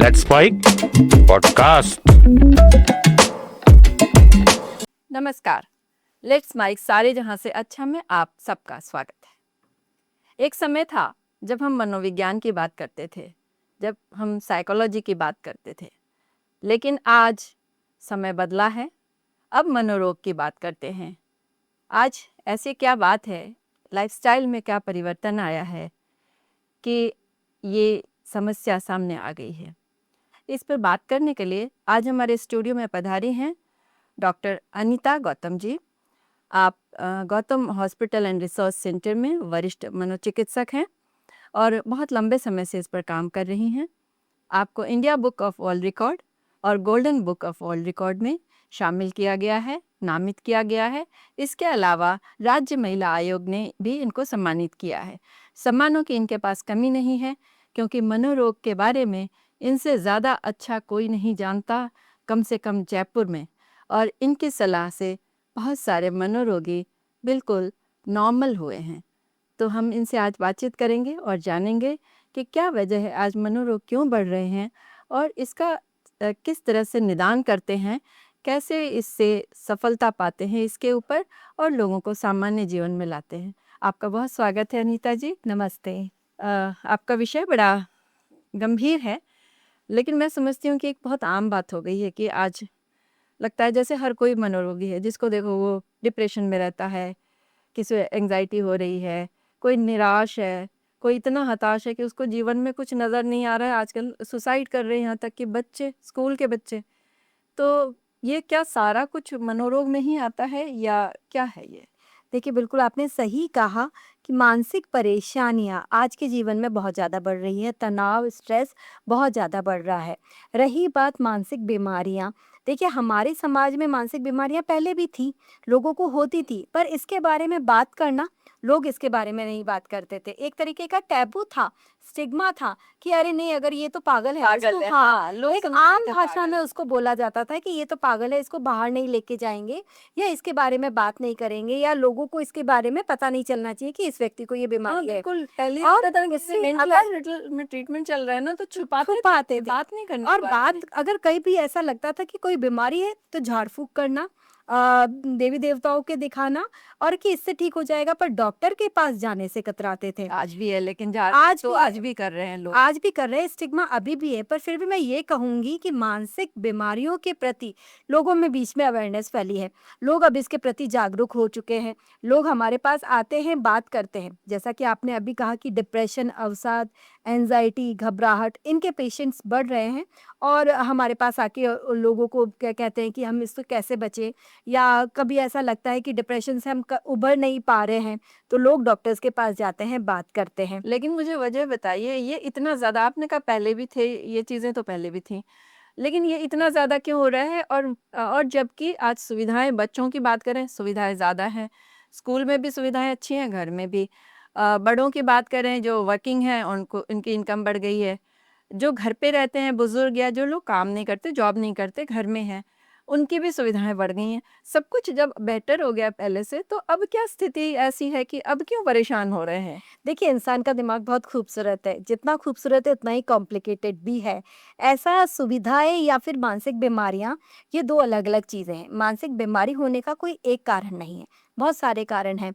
Let's spike podcast. नमस्कार। Let's mic सारे जहां से अच्छा में आप सबका स्वागत है। एक समय था जब हम मनोविज्ञान की बात करते थे, जब हम साइकोलॉजी की बात करते थे, लेकिन आज समय बदला है। अब मनोरोग की बात करते हैं। आज ऐसी क्या बात है, लाइफस्टाइल में क्या परिवर्तन आया है कि ये समस्या सामने आ गई है। इस पर बात करने के लिए आज हमारे स्टूडियो में पधारी हैं डॉक्टर अनीता गौतम जी। आप Gautam hospital and research centre में वरिष्ठ मनोचिकित्सक हैं और बहुत लंबे समय से इस पर काम कर रही हैं। आपको India book of world record और golden book of world record में शामिल किया गया है, नामित किया गया है। इसके अलावा राज्य महिला आयोग ने भी इनको सम्मानित किया है। सम्मानों की इनके पास कमी नहीं है, क्योंकि मनोरोग के बारे में इनसे ज़्यादा अच्छा कोई नहीं जानता, कम से कम जयपुर में। और इनकी सलाह से बहुत सारे मनोरोगी बिल्कुल नॉर्मल हुए हैं। तो हम इनसे आज बातचीत करेंगे और जानेंगे कि क्या वजह है, आज मनोरोग क्यों बढ़ रहे हैं और इसका किस तरह से निदान करते हैं, कैसे इससे सफलता पाते हैं इसके ऊपर और लोगों को सामान्य जीवन में लाते हैं। आपका बहुत स्वागत है अनीता जी। नमस्ते। आपका विषय बड़ा गंभीर है, लेकिन मैं समझती हूँ कि एक बहुत आम बात हो गई है कि आज लगता है जैसे हर कोई मनोरोगी है, जिसको देखो वो डिप्रेशन में रहता है, किसी एंग्जाइटी हो रही है, कोई निराश है, कोई इतना हताश है कि उसको जीवन में कुछ नज़र नहीं आ रहा है। आजकल सुसाइड कर रहे हैं, यहाँ तक कि बच्चे, स्कूल के बच्चे। तो ये क्या सारा कुछ मनोरोग में ही आता है या क्या है ये? देखिए, बिल्कुल आपने सही कहा कि मानसिक परेशानियाँ आज के जीवन में बहुत ज़्यादा बढ़ रही हैं, तनाव, स्ट्रेस बहुत ज़्यादा बढ़ रहा है। रही बात मानसिक बीमारियाँ, देखिए हमारे समाज में मानसिक बीमारियाँ पहले भी थी, लोगों को होती थी, पर इसके बारे में बात करना, लोग इसके बारे में नहीं बात करते थे। एक तरीके का टैबू था, स्टिग्मा था कि अरे नहीं, अगर ये तो पागल है, पागल इसको है, हाँ, लोग एक समझते आम थे भाषा पागल में है। उसको बोला जाता था कि ये तो पागल है, इसको बाहर नहीं लेके जाएँगे या इसके बारे में बात नहीं करेंगे या लोगों को इसके बारे में पता नहीं चलना चाहिए कि इस व्यक्ति को ये हाँ बीमारी है। बिल्कुल, पहले और होता था ना, किसी इससे मेंटल अगर हॉस्पिटल में ट्रीटमेंट चल रहा है ना, तो छुपाते छुपाते थे, थे बात नहीं करने और के बारे में। बात अगर कहीं भी ऐसा लगता था कि कोई बीमारी है तो झाड़ फूक करना, देवी देवताओं के दिखाना और कि इससे ठीक हो जाएगा, पर डॉक्टर के पास जाने से कतराते थे। आज भी है, लेकिन झाड़ फूक आज तो भी आज भी कर रहे हैं लोग। आज भी कर रहे हैं, स्टिग्मा अभी भी है, पर फिर भी मैं ये कहूँगी कि मानसिक बीमारियों के प्रति लोगों में बीच में अवेयरनेस फैली है। लोग अब इसके प्रति जागरूक हो चुके हैं। लोग हमारे पास आते हैं, बात करते हैं। जैसा कि आपने अभी कहा कि डिप्रेशन, अवसाद, एंग्जायटी, घबराहट, इनके पेशेंट्स बढ़ रहे हैं और हमारे पास आके लोगों को क्या कहते हैं कि हम इससे कैसे बचें, या कभी ऐसा लगता है कि डिप्रेशन से हम उभर नहीं पा रहे हैं, तो लोग डॉक्टर्स के पास जाते हैं, बात करते हैं। लेकिन मुझे वजह बताइए, ये इतना ज़्यादा, आपने कहा पहले भी थे, ये चीज़ें तो पहले भी थी, लेकिन ये इतना ज़्यादा क्यों हो रहा है? और जबकि आज सुविधाएं, बच्चों की बात करें, सुविधाएं ज़्यादा हैं, स्कूल में भी सुविधाएं अच्छी हैं, घर में भी। बड़ों की बात करें जो वर्किंग हैं, उनको उनकी इनकम बढ़ गई है। जो घर पे रहते हैं बुजुर्ग या जो लोग काम नहीं करते, जॉब नहीं करते, घर में हैं, उनकी भी सुविधाएं बढ़ गई हैं। सब कुछ जब बेटर हो गया पहले से, तो अब क्या स्थिति ऐसी है कि अब क्यों परेशान हो रहे हैं? देखिए, इंसान का दिमाग बहुत खूबसूरत है, जितना खूबसूरत है उतना ही कॉम्प्लिकेटेड भी है। ऐसा सुविधाएँ या फिर मानसिक बीमारियाँ, ये 2 अलग-अलग चीज़ें हैं। मानसिक बीमारी होने का कोई एक कारण नहीं है, बहुत सारे कारण हैं।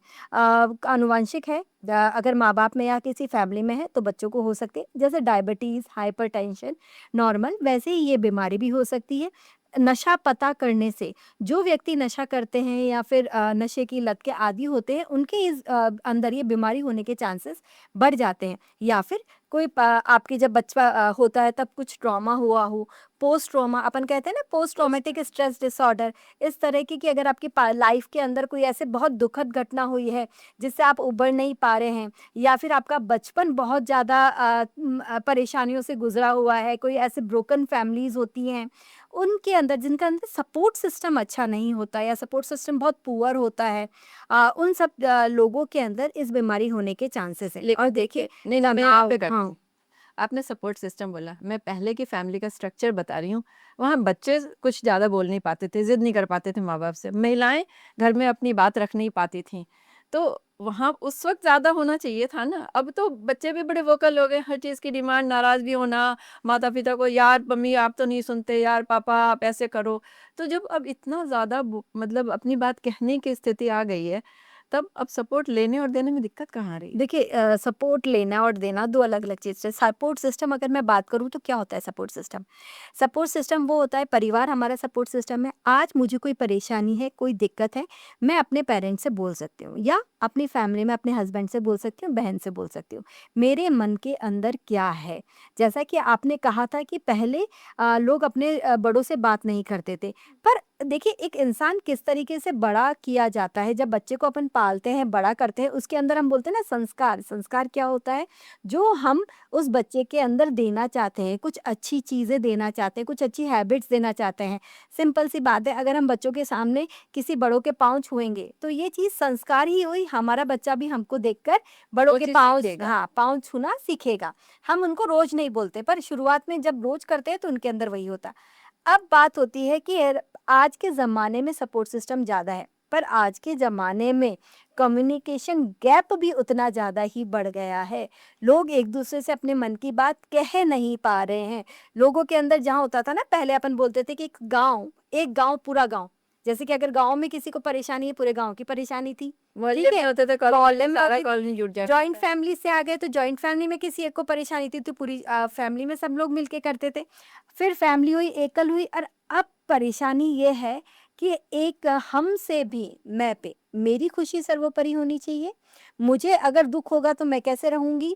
आनुवंशिक है, अगर माँ-बाप में या किसी फैमिली में है तो बच्चों को हो सकती है, जैसे डायबिटीज़, हाइपरटेंशन, नॉर्मल, वैसे ही ये बीमारी भी हो सकती है। नशा पता करने से, जो व्यक्ति नशा करते हैं या फिर नशे की लत के आदी होते हैं, उनके अंदर ये बीमारी होने के चांसेस बढ़ जाते हैं। या फिर कोई आपके जब बचपा होता है तब कुछ ट्रॉमा हुआ हो, पोस्ट ट्रॉमा अपन कहते हैं ना, पोस्ट ट्रॉमेटिक स्ट्रेस डिसऑर्डर, इस तरह की अगर आपकी लाइफ के अंदर कोई ऐसे बहुत दुखद घटना हुई है जिससे आप उबर नहीं पा रहे हैं, या फिर आपका बचपन बहुत ज़्यादा परेशानियों से गुजरा हुआ है, कोई ऐसे ब्रोकन फैमिलीज होती हैं उनके अंदर, जिनका अंदर सपोर्ट सिस्टम अच्छा नहीं होता या सपोर्ट सिस्टम बहुत पुअर होता है, उन सब लोगों के अंदर इस बीमारी होने के चांसेस हैं। और देखिए, नहीं, मैं आप पे करती हाँ, हूँ। आपने सपोर्ट सिस्टम बोला, मैं पहले की फैमिली का स्ट्रक्चर बता रही हूँ। वहाँ बच्चे कुछ ज़्यादा बोल नहीं पाते थे, ज़िद नहीं कर पाते थे माँ-बाप से। महिलाएँ घर में अपनी बात रख नहीं पाती थीं। तो वहाँ उस वक़्त ज़्यादा होना चाहिए था ना। अब तो बच्चे भी बड़े वोकल हो गए, हर चीज़ की डिमांड, नाराज़ भी होना, माता-पिता को यार मम्मी आप तो नहीं सुनते, यार पापा आप ऐसे करो। तो जब अब इतना ज़्यादा मतलब अपनी बात कहने की स्थिति आ गई है, तब अब सपोर्ट लेने और देने में दिक्कत कहाँ आ रही है? देखिए सपोर्ट लेना और देना दो अलग अलग चीज़ है। सपोर्ट सिस्टम अगर मैं बात करूँ तो क्या होता है सपोर्ट सिस्टम? सपोर्ट सिस्टम वो होता है, परिवार हमारा सपोर्ट सिस्टम है। आज मुझे कोई परेशानी है, कोई दिक्कत है, मैं अपने पेरेंट्स से बोल सकती हूँ या अपनी फैमिली में अपने हस्बैंड से बोल सकती हूँ, बहन से बोल सकती हूँ। मेरे मन के अंदर क्या है? जैसा कि आपने कहा था कि पहले लोग अपने बड़ों से बात नहीं करते थे। पर देखिए एक इंसान किस तरीके से बड़ा किया जाता है, जब बच्चे को अपन पालते हैं, बड़ा करते हैं, उसके अंदर हम बोलते हैं ना संस्कार। संस्कार क्या होता है? जो हम उस बच्चे के अंदर देना चाहते हैं, कुछ अच्छी चीज़ें देना चाहते हैं, कुछ अच्छी हैबिट्स देना चाहते हैं। सिंपल सी बात है, अगर हम बच्चों के सामने किसी बड़ों के पाँव छुएँगे, तो ये चीज़ संस्कार ही हुई। हमारा बच्चा भी हमको देखकर बड़ों वो के चीज़ पाँव सीखेगा। हाँ, पाँव छूना सीखेगा। हम उनको रोज़ नहीं बोलते, पर शुरुआत में जब रोज़ करते हैं, तो उनके अंदर वही होता है। अब बात होती है कि आज के ज़माने में सपोर्ट सिस्टम ज़्यादा है, पर आज के ज़माने में कम्युनिकेशन गैप भी उतना ज़्यादा ही बढ़ गया है। लोग एक-दूसरे से अपने मन की बात कह नहीं पा रहे हैं। लोगों के अंदर जहाँ होता था ना, पहले अपन बोलते थे कि एक गाँव पूरा गाँव। जैसे कि अगर गाँव में किसी को परेशानी है, पूरे गाँव की परेशानी थी। मोहल्ले ठीक में है? होते थे मोहल्ले कॉलोनी, में सारा होती कॉलोनी जुट जाया जॉइंट करता है। फैमिली से आ गए, तो जॉइंट फैमिली में किसी एक को परेशानी थी तो पूरी फैमिली में सब लोग मिलके करते थे। फिर फैमिली हुई, एकल हुई और अब परेशानी ये है कि एक हम से भी मैं पे मेरी खुशी सर्वोपरि होनी चाहिए। मुझे अगर दुःख होगा तो मैं कैसे रहूँगी?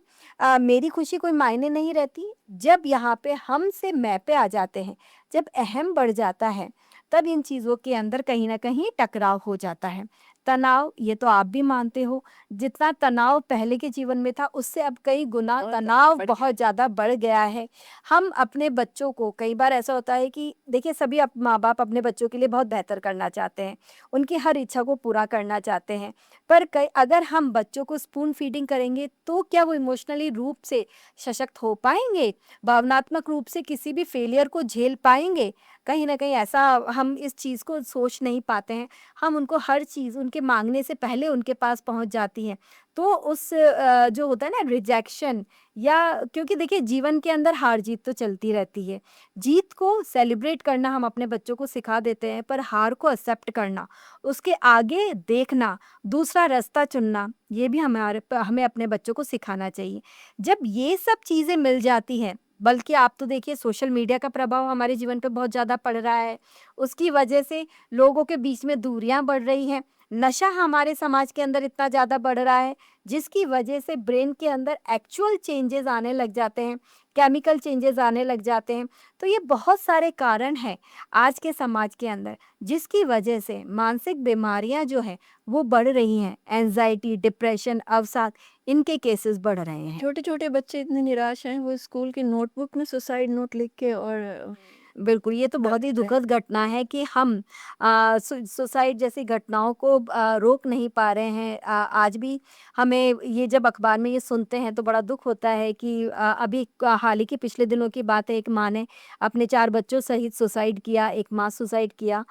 मेरी खुशी कोई मायने नहीं रहती। जब यहाँ पे हम से मैं पे आ जाते हैं, जब अहम बढ़ जाता है, तब इन चीज़ों के अंदर कहीं न कहीं टकराव हो जाता है। तनाव, ये तो आप भी मानते हो, जितना तनाव पहले के जीवन में था, उससे अब कई गुना और तनाव बढ़ बहुत ज़्यादा बढ़ गया है। हम अपने बच्चों को कई बार ऐसा होता है कि देखिए सभी माँ-बाप अपने बच्चों के लिए बहुत बेहतर करना चाहते हैं, उनकी हर इच्छा को पूरा करना चाहते हैं। पर कई अगर हम बच्चों को स्पून फीडिंग करेंगे, तो क्या वो इमोशनली रूप से सशक्त हो पाएँगे? भावनात्मक रूप से किसी भी फेलियर को झेल पाएँगे? कहीं न कहीं ऐसा हम इस चीज़ को सोच नहीं पाते हैं। हम उनको हर चीज़ उनके माँगने से पहले उनके पास पहुँच जाती हैं। तो उस जो होता है ना रिजेक्शन या क्योंकि देखिए जीवन के अंदर हार-जीत तो चलती रहती है। जीत को सेलिब्रेट करना हम अपने बच्चों को सिखा देते हैं, पर हार को एक्सेप्ट करना, उसके आगे देखना, दूसरा रास्ता चुनना, ये भी हमें अपने बच्चों को सिखाना चाहिए। जब ये सब चीज़ें मिल जाती हैं, बल्कि आप तो देखिए सोशल मीडिया का प्रभाव हमारे जीवन पे बहुत ज़्यादा पड़ रहा है। उसकी वजह से लोगों के बीच में दूरियां बढ़ रही हैं। नशा हमारे समाज के अंदर इतना ज़्यादा बढ़ रहा है, जिसकी वजह से ब्रेन के अंदर एक्चुअल चेंजेस आने लग जाते हैं, केमिकल चेंजेस आने लग जाते हैं। तो ये बहुत सारे कारण हैं आज के समाज के अंदर, जिसकी वजह से मानसिक बीमारियां जो हैं वो बढ़ रही हैं। एंजाइटी, डिप्रेशन, अवसाद, इनके केसेस बढ़ रहे हैं। छोटे-छोटे बच्चे इतने निराश हैं, वो स्कूल की नोटबुक में सुसाइड नोट लिख के और बिल्कुल, ये तो बहुत ही करते हैं। दुखद घटना है कि हम सुसाइड जैसी घटनाओं को रोक नहीं पा रहे हैं। आज भी हमें ये जब अखबार में ये सुनते हैं तो बड़ा दुःख होता है कि अभी हाल ही के पिछले दिनों की बात है, एक माँ ने अपने 4 बच्चों सहित सुसाइड किया, एक माँ सुसाइड किया।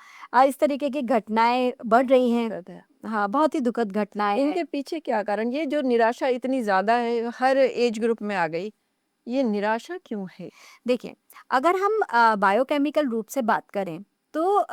इस तरीके की घटनाएँ बढ़ रही हैं। करते हैं। हाँ, बहुत ही दुखद घटनाएँ हैं। इनके पीछे क्या कारण? ये जो निराशा इतनी ज़्यादा है, हर एज ग्रुप में आ गई, ये निराशा क्यों है? देखिए, अगर हम बायोकेमिकल रूप से बात करें तो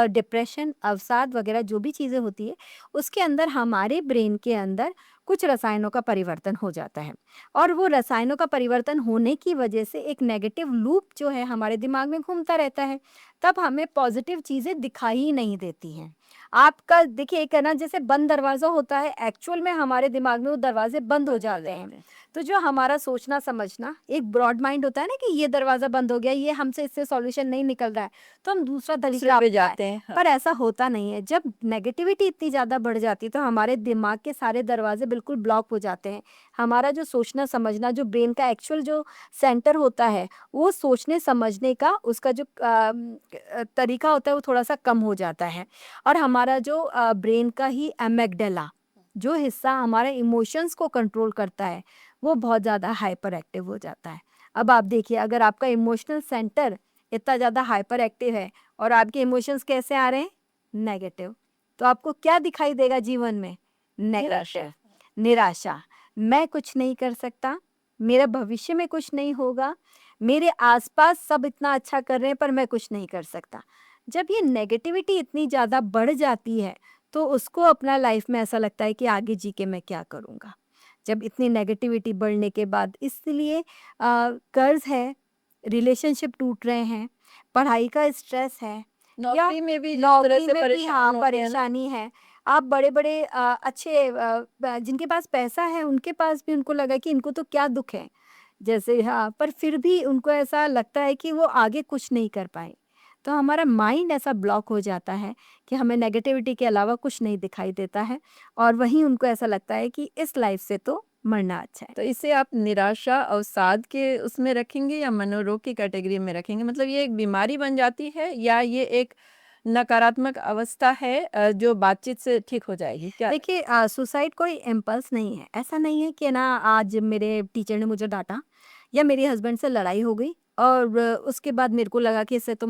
डिप्रेशन, अवसाद वगैरह जो भी चीज़ें होती है, उसके अंदर हमारे ब्रेन के अंदर कुछ रसायनों का परिवर्तन हो जाता है और वो रसायनों का परिवर्तन होने की वजह से एक नेगेटिव लूप जो है हमारे दिमाग में घूमता रहता है। तब हमें पॉजिटिव चीज़ें दिखाई ही नहीं देती हैं। आपका देखिए एक है ना जैसे बंद दरवाज़ा होता है, एक्चुअल में हमारे दिमाग में वो दरवाज़े बंद हो जाते हैं। तो जो हमारा सोचना समझना एक ब्रॉड माइंड होता है ना कि ये दरवाज़ा बंद हो गया, ये हमसे इससे सॉल्यूशन नहीं निकल रहा है, तो हम दूसरा दूसरे तरीका पे अपनाएँ। जाते हैं। हाँ। पर ऐसा होता नहीं है। जब नेगेटिविटी इतनी ज़्यादा बढ़ जाती है तो हमारे दिमाग के सारे दरवाज़े बिल्कुल ब्लॉक हो जाते हैं। हमारा जो सोचना समझना जो ब्रेन का एक्चुअल जो सेंटर होता है, वो सोचने समझने का उसका जो तरीका होता है वो थोड़ा-सा कम हो जाता है और हमारा जो ब्रेन का ही एमिग्डाला जो हिस्सा हमारे इमोशंस को कंट्रोल करता है, वो बहुत ज़्यादा हाइपर एक्टिव हो जाता है। अब आप देखिए अगर आपका इमोशनल सेंटर इतना ज़्यादा हाइपर एक्टिव है और आपके इमोशंस कैसे आ रहे हैं? नेगेटिव। तो आपको क्या दिखाई देगा जीवन में? निराशा। नेगेटिव। निराशा, मैं कुछ नहीं कर सकता, मेरा भविष्य में कुछ नहीं होगा, मेरे आसपास सब इतना अच्छा कर रहे हैं पर मैं कुछ नहीं कर सकता। जब ये नेगेटिविटी इतनी ज़्यादा बढ़ जाती है, तो उसको अपना लाइफ में ऐसा लगता है कि आगे जी के मैं क्या करूँगा? जब इतनी नेगेटिविटी बढ़ने के बाद इसलिए कर्ज़ है, रिलेशनशिप टूट रहे हैं, पढ़ाई का स्ट्रेस है या नौकरी में भी जिस तरह नौकरी से में भी परेशान हाँ, होते हैं ना, परेशानी है। आप बड़े-बड़े अच्छे जिनके पास पैसा है, उनके पास भी उनको लगा कि इनको तो क्या दुःख है। जैसे हाँ, पर फिर भी उनको ऐसा लगता है कि वो आगे कुछ नहीं कर पाए। तो हमारा माइंड ऐसा ब्लॉक हो जाता है कि हमें नेगेटिविटी के अलावा कुछ नहीं दिखाई देता है और वहीं उनको ऐसा लगता है कि इस लाइफ से तो मरना अच्छा है। तो इसे आप निराशा, अवसाद के उसमें रखेंगे या मनोरोग की कैटेगरी में रखेंगे? मतलब ये एक बीमारी बन जाती है या ये एक नकारात्मक अवस्था है जो बातचीत से ठीक हो जाएगी? क्या देखिए सुसाइड कोई इम्पल्स नहीं है। ऐसा नहीं है कि ना आज मेरे टीचर ने मुझे डाँटा या मेरे हस्बैंड से लड़ाई हो गई और उसके बाद मेरे को लगा कि इससे तो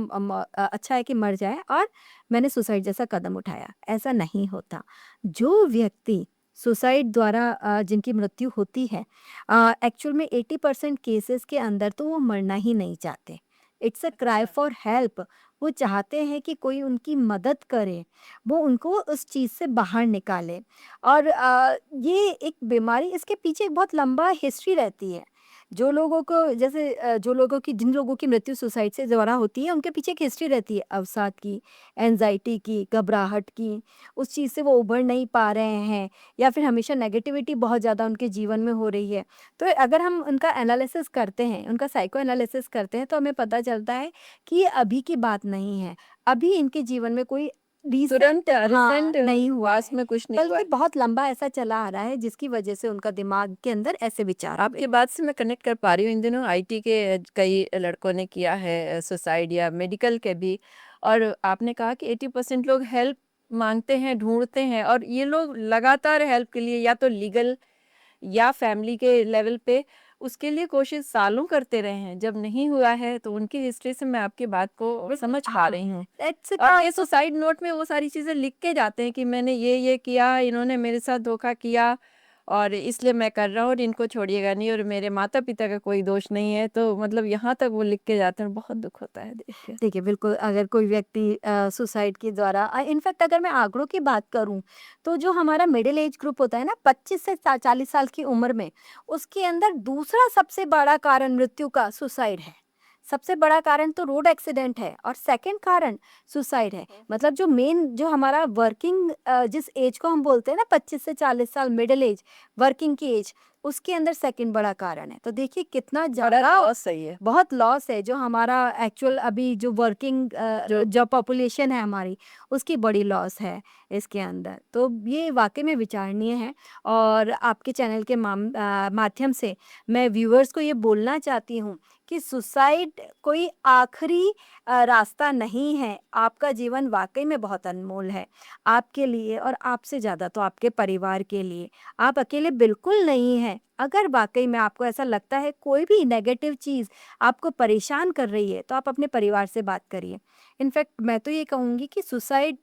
अच्छा है कि मर जाए और मैंने सुसाइड जैसा कदम उठाया, ऐसा नहीं होता। जो व्यक्ति सुसाइड द्वारा जिनकी मृत्यु होती है एक्चुअल में 80% केसेस के अंदर तो वो मरना ही नहीं चाहते। इट्स अ क्राई अच्छा। For help. वो चाहते हैं कि कोई उनकी मदद करे, वो उनको उस चीज़ से बाहर निकाले और ये एक बीमारी इसके पीछे एक बहुत लंबा हिस्ट्री रहती है। जो लोगों को जैसे जो लोगों की जिन लोगों की मृत्यु सुसाइड से द्वारा होती है, उनके पीछे एक हिस्ट्री रहती है अवसाद की, एंग्ज़ायटी की, घबराहट की, उस चीज़ से वो उभर नहीं पा रहे हैं या फिर हमेशा नेगेटिविटी बहुत ज़्यादा उनके जीवन में हो रही है। तो अगर हम उनका एनालिसिस करते हैं, उनका साइको एनालिसिस करते हैं, तो हमें पता चलता है कि ये अभी की बात नहीं है। अभी इनके जीवन में कोई तुरंत रीसेंट हाँ, रिसेंट नहीं हुआ पास है, में कुछ नहीं हुआ बल्कि है। बहुत लंबा ऐसा चला आ रहा है जिसकी वजह से उनका दिमाग के अंदर ऐसे विचार आपकी हुए। बात से मैं कनेक्ट कर पा रही हूँ, इन दिनों आईटी के कई लड़कों ने किया है सुसाइड या मेडिकल के भी। और आपने कहा कि 80% लोग हेल्प माँगते हैं, ढूँढते हैं और ये लोग लगातार हेल्प के लिए या तो लीगल या फैमिली के लेवल पे उसके लिए कोशिश सालों करते रहे हैं। जब नहीं हुआ है तो उनकी हिस्ट्री से मैं आपकी बात को समझ पा हाँ, रही हूँ। दैट्स और ये सुसाइड नोट में वो सारी चीज़ें लिख के जाते हैं कि मैंने ये किया, इन्होंने मेरे साथ धोखा किया और इसलिए मैं कर रहा हूँ और इनको छोड़िएगा नहीं और मेरे माता-पिता का कोई दोष नहीं है। तो मतलब यहाँ तक वो लिख के जाते हैं, बहुत दुःख होता है देख के। देखिए, बिल्कुल अगर कोई व्यक्ति सुसाइड के द्वारा इनफैक्ट अगर मैं आंकड़ों की बात करूँ, तो जो हमारा मिडल एज ग्रुप होता है ना 25 से 40 साल की उम्र में, उसके अंदर दूसरा सबसे बड़ा कारण मृत्यु का सुसाइड है। सबसे बड़ा कारण तो रोड एक्सीडेंट है और सेकंड कारण सुसाइड है। मतलब जो मेन जो हमारा वर्किंग जिस एज को हम बोलते हैं ना 25 से 40 साल मिडल एज, वर्किंग की एज, उसके अंदर सेकंड बड़ा कारण है। तो देखिए कितना बड़ा ज़्यादा लॉस है ये। बहुत लॉस है जो हमारा एक्चुअल अभी जो वर्किंग जो जो पॉपुलेशन है हमारी उसकी बड़ी लॉस है इसके अंदर। तो ये वाक़ई में विचारणीय है और आपके चैनल के माध्यम से मैं व्यूअर्स को ये बोलना चाहती हूँ कि सुसाइड कोई आखिरी रास्ता नहीं है। आपका जीवन वाक़ई में बहुत अनमोल है, आपके लिए और आपसे ज़्यादा तो आपके परिवार के लिए। आप अकेले बिल्कुल नहीं हैं। अगर वाक़ई में आपको ऐसा लगता है कोई भी नेगेटिव चीज़ आपको परेशान कर रही है, तो आप अपने परिवार से बात करिए। इनफैक्ट मैं तो ये कहूँगी कि सुसाइड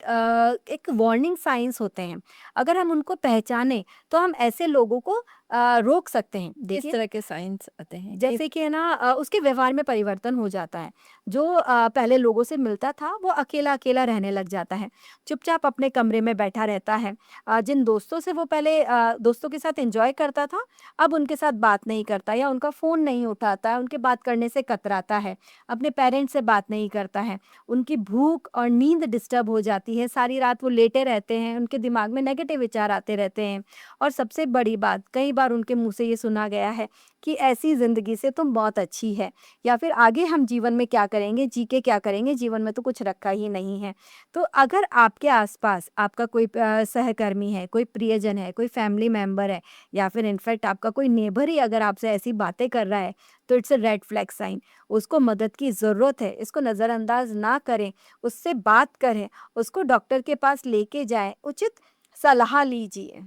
एक वार्निंग साइन्स होते हैं। अगर हम उनको पहचानें, तो हम ऐसे लोगों को रोक सकते हैं। किस देखिए, तरह के साइंस आते हैं? जैसे कि है ना उसके व्यवहार में परिवर्तन हो जाता है। जो पहले लोगों से मिलता था, वो अकेला-अकेला रहने लग जाता है। चुपचाप अपने कमरे में बैठा रहता है। जिन दोस्तों से वो पहले दोस्तों के साथ एन्जॉय करता था, अब उनके साथ बात नहीं करता या उनका फ़ोन नहीं उठाता है, उनके बात करने से कतराता है, अपने पेरेंट्स से बात नहीं करता है। उनकी भूख और नींद डिस्टर्ब हो जाती है, सारी रात वो लेटे रहते हैं, उनके दिमाग में नेगेटिव विचार आते रहते हैं। और सबसे बड़ी बात, कई बार उनके मुँह से ये सुना गया है कि ऐसी ज़िंदगी से तो मौत अच्छी है या फिर आगे हम जीवन में क्या करेंगे, जी के क्या करेंगे, जीवन में तो कुछ रखा ही नहीं है। तो अगर आपके आस-पास आपका कोई सहकर्मी है, कोई प्रियजन है, कोई फैमिली मेंबर है या फिर इनफैक्ट आपका कोई नेबर ही अगर आपसे ऐसी बातें कर रहा है, तो it's a red flag sign. उसको मदद की ज़रूरत है, इसको नज़रअंदाज ना करें, उससे बात करें, उसको डॉक्टर के पास लेके जाएँ, उचित सलाह लीजिए।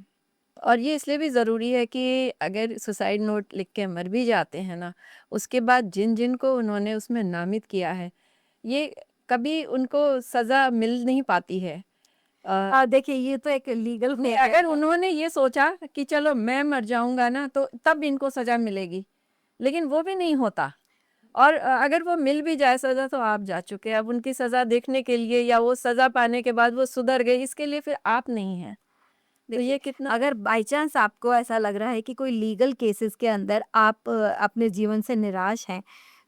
और ये इसलिए भी ज़रूरी है कि अगर सुसाइड नोट लिख के मर भी जाते हैं ना, उसके बाद जिन-जिन को उन्होंने उसमें नामित किया है, ये कभी उनको सज़ा मिल नहीं पाती है। देखिए ये तो एक लीगल नहीं, अगर उन्होंने ये सोचा कि चलो मैं मर जाऊंगा ना तो तब इनको सजा मिलेगी, लेकिन वो भी नहीं होता। और अगर वो मिल भी जाए सजा तो आप जा चुके, अब उनकी सजा देखने के लिए या वो सजा पाने के बाद वो सुधर गए इसके लिए फिर आप नहीं हैं। तो देखिए, ये कितना अगर बाय चांस आपको ऐसा लग रहा है कि कोई लीगल केसेस के अंदर आप अपने जीवन से निराश हैं,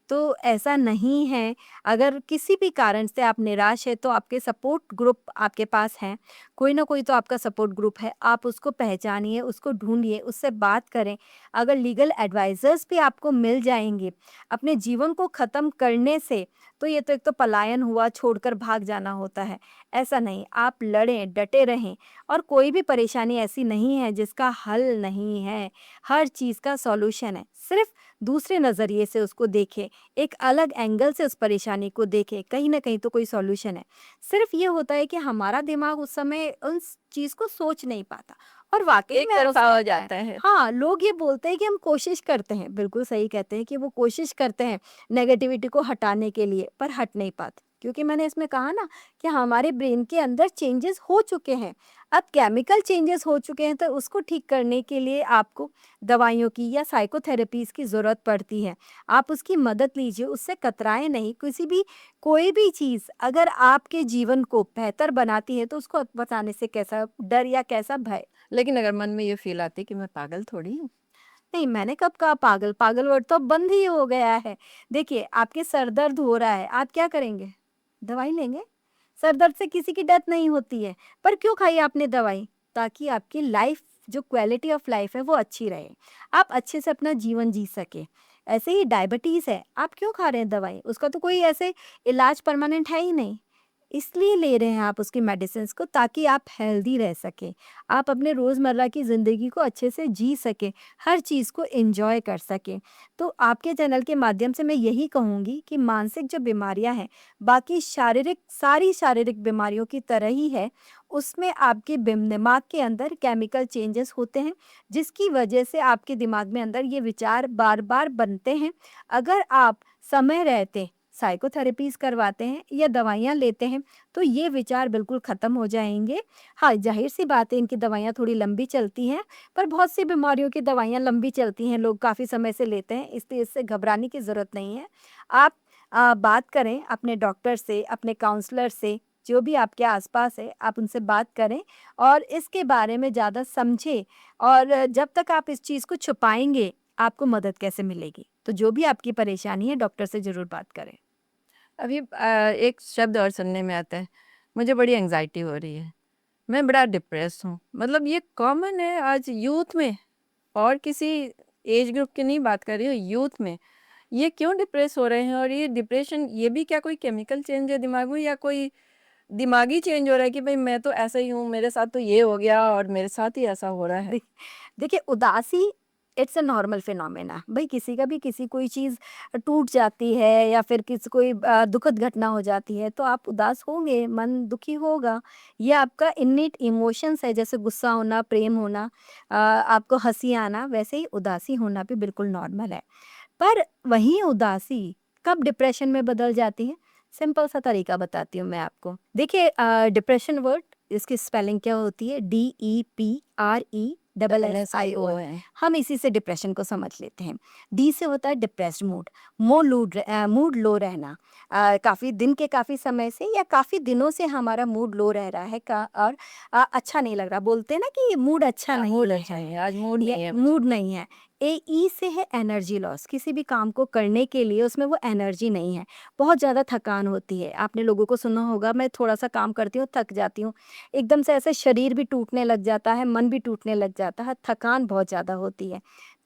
तो ऐसा नहीं है। अगर किसी भी कारण से आप निराश हैं, तो आपके सपोर्ट ग्रुप आपके पास हैं। कोई ना कोई तो आपका सपोर्ट ग्रुप है, आप उसको पहचानिए, उसको ढूँढिए, उससे बात करें। अगर लीगल एडवाइज़र्स भी आपको मिल जाएँगे, अपने जीवन को ख़त्म करने से, तो ये तो एक तो पलायन हुआ, छोड़कर भाग जाना होता है। ऐसा नहीं, आप लड़ें, डटे रहें और कोई भी परेशानी ऐसी नहीं है जिसका हल नहीं है। हर चीज़ का सॉल्यूशन है। सिर्फ़ दूसरे नज़रिए से उसको देखें, एक अलग एंगल से उस परेशानी को देखें, कहीं न कहीं तो कोई सॉल्यूशन है। सिर्फ़ ये होता है कि हमारा दिमाग उस समय उस चीज़ को सोच नहीं पाता और वाक़ई एक में तरफ़ा ऐसा हो होता है। जाता है। हाँ, लोग ये बोलते हैं कि हम कोशिश करते हैं, बिल्कुल सही कहते हैं कि वो कोशिश करते हैं नेगेटिविटी को हटाने के लिए, पर हट नहीं पाते। क्योंकि मैंने इसमें कहा ना कि हमारे ब्रेन के अंदर चेंजेस हो चुके हैं। अब केमिकल चेंजेस हो चुके हैं, तो उसको ठीक करने के लिए आपको दवाइयों की या साइकोथेरेपीज़ की ज़रूरत पड़ती है। आप उसकी मदद लीजिए, उससे कतराएँ नहीं। किसी भी कोई भी चीज़ अगर आपके जीवन को बेहतर बनाती है, तो उसको बताने से कैसा डर या कैसा भय? लेकिन अगर मन में ये फ़ील आती कि मैं पागल थोड़ी हूँ। नहीं, मैंने कब कहा पागल? पागल वर्ड तो अब बंद ही हो गया है। देखिए, आपके सर दर्द हो रहा है, आप क्या करेंगे? दवाई लेंगे। सर दर्द से किसी की डेथ नहीं होती है, पर क्यों खाई आपने दवाई? ताकि आपकी लाइफ़ जो क्वालिटी ऑफ लाइफ़ है, वो अच्छी रहे। आप अच्छे से अपना जीवन जी सकें। ऐसे ही डायबिटीज़ है, आप क्यों खा रहे हैं दवाई? उसका तो कोई ऐसे इलाज परमानेंट है ही नहीं। इसलिए ले रहे हैं आप उसकी मेडिसिन्स को ताकि आप हेल्दी रह सकें। आप अपने रोज़मर्रा की ज़िंदगी को अच्छे से जी सकें, हर चीज़ को एन्जॉय कर सकें। तो आपके चैनल के माध्यम से मैं यही कहूँगी कि मानसिक जो बीमारियाँ हैं, बाकी शारीरिक सारी शारीरिक बीमारियों की तरह ही है, उसमें आपके दिमाग के अंदर केमिकल चेंजेस होते हैं, जिसकी वजह से आपके दिमाग में अंदर ये विचार बार-बार बनते हैं। अगर आप समय रहते साइकोथेरेपीज़ करवाते हैं या दवाइयाँ लेते हैं, तो ये विचार बिल्कुल ख़त्म हो जाएँगे। हाँ, ज़ाहिर-सी बात है इनकी दवाइयाँ थोड़ी लंबी चलती हैं, पर बहुत सी बीमारियों की दवाइयाँ लंबी चलती हैं, लोग काफ़ी समय से लेते हैं, इसलिए इससे घबराने की ज़रूरत नहीं है। आप बात करें अपने डॉक्टर से, अपने काउंसलर से, जो भी आपके आस-पास है, आप उनसे बात करें और इसके बारे में ज़्यादा समझें और जब तक आप इस चीज़ को छुपाएँगे, आपको मदद कैसे मिलेगी? तो जो भी आपकी परेशानी है, डॉक्टर से ज़रूर बात करें। अभी एक शब्द और सुनने में आता है, मुझे बड़ी एंग्ज़ायटी हो रही है, मैं बड़ा डिप्रेस हूँ। मतलब ये कॉमन है आज यूथ में, और किसी एज ग्रुप की नहीं बात कर रही हूँ, यूथ में। ये क्यों डिप्रेस हो रहे हैं और ये डिप्रेशन ये भी क्या कोई केमिकल चेंज है दिमाग में या कोई दिमागी चेंज हो रहा है कि भई मैं तो ऐसा ही हूँ, मेरे साथ तो ये हो गया और मेरे साथ ही ऐसा हो रहा है? देख देखिए उदासी इट्स अ नॉर्मल फिनोमेना भाई किसी का भी किसी कोई चीज़ टूट जाती है या फिर किसी कोई दुखद घटना हो जाती है तो आप उदास होंगे मन दुखी होगा ये आपका इन्नेट इमोशंस है जैसे गुस्सा होना प्रेम होना आपको हंसी आना वैसे ही उदासी होना भी बिल्कुल नॉर्मल है पर वहीं उदासी कब डिप्रेशन में बदल जाती है सिंपल सा तरीका बताती हूँ मैं आपको देखिए डिप्रेशन वर्ड इसकी स्पेलिंग क्या होती है DEPRESSION है। हम इसी से डिप्रेशन को समझ लेते हैं डी से होता है डिप्रेस्ड मूड लो रहना काफ़ी दिन के काफ़ी समय से या काफ़ी दिनों से हमारा मूड लो रह रहा है और अच्छा नहीं लग रहा बोलते हैं ना कि मूड अच्छा नहीं मूड है अच्छा है, आज मूड ये नहीं है। मूड नहीं है ई से है एनर्जी लॉस किसी भी काम को करने के लिए उसमें वो एनर्जी नहीं है बहुत ज़्यादा थकान होती है आपने लोगों को सुना होगा मैं थोड़ा सा काम करती हूँ थक जाती हूँ एकदम से ऐसे शरीर भी टूटने लग जाता है मन भी टूटने लग जाता है थकान बहुत ज़्यादा होती है